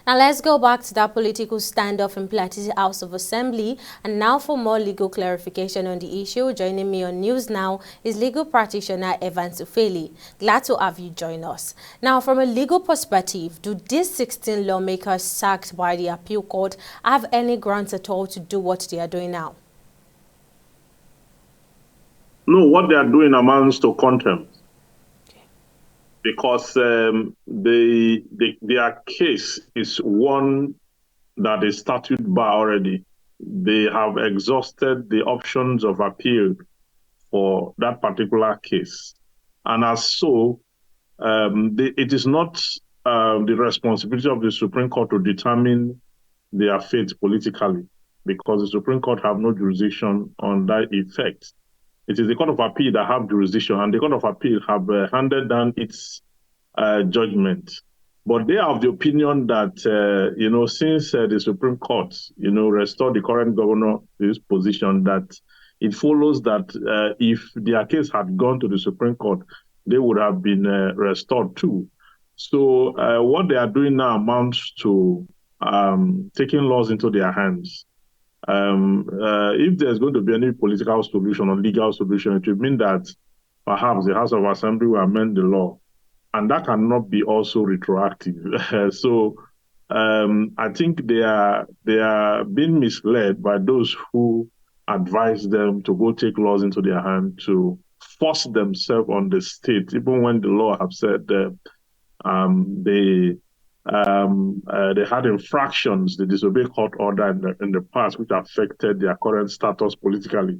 Now let's go back to that political standoff in Plateau House of Assembly. And now for more legal clarification on the issue, joining me on News Now is legal practitioner Ufeli. Glad to have you join us. Now, from a legal perspective, do these 16 lawmakers sacked by the appeal court have any grounds at all to do what they are doing now? No, what they are doing amounts to contempt. Because their case is one that is statute bar already. They have exhausted the options of appeal for that particular case. And as so, it is not the responsibility of the Supreme Court to determine their fate politically, because the Supreme Court have no jurisdiction on that effect. It is the Court of Appeal that have jurisdiction, and the Court of Appeal have handed down its judgment. But they are of the opinion that, since the Supreme Court, restored the current governor to his position, that it follows that if their case had gone to the Supreme Court, they would have been restored too. So what they are doing now amounts to taking laws into their hands. If there's going to be any political solution or legal solution, it would mean that perhaps the House of Assembly will amend the law, and that cannot be also retroactive. So I think they are being misled by those who advise them to go take laws into their hand to force themselves on the state, even when the law have said they had infractions, they disobeyed court order in the past, which affected their current status politically.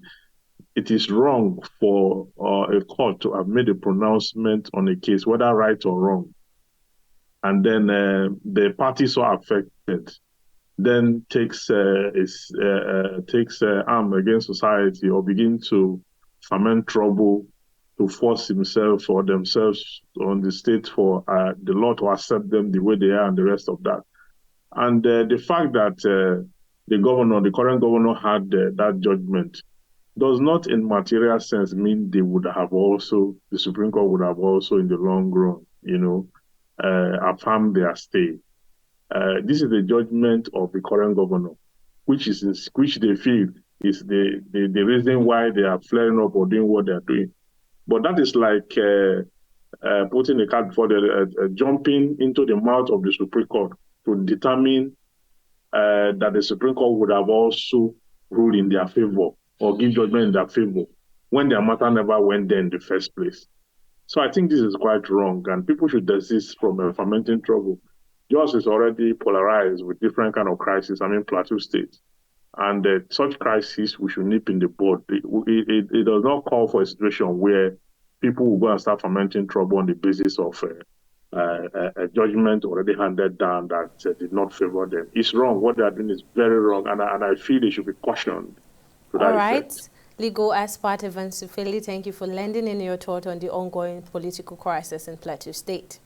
It is wrong for a court to have made a pronouncement on a case, whether right or wrong, and then the party so affected then takes arm against society or begin to foment trouble to force himself or themselves on the state for the law to accept them the way they are and the rest of that. And the fact that the current governor had that judgment does not in material sense mean the Supreme Court would have also in the long run, affirmed their stay. This is the judgment of the current governor, which they feel is the reason why they are flaring up or doing what they are doing. But that is like putting a cart before jumping into the mouth of the Supreme Court to determine that the Supreme Court would have also ruled in their favor or give judgment in their favor when their matter never went there in the first place. So I think this is quite wrong, and people should desist from fermenting trouble. Justice is already polarized with different kind of crises. I mean, Plateau State. And such crises, we should nip in the bud. It does not call for a situation where people will go and start fermenting trouble on the basis of a judgment already handed down that did not favor them. It's wrong. What they are doing is very wrong, and I feel they should be cautioned. All right. Legal expert Ufeli, thank you for lending in your thought on the ongoing political crisis in Plateau State.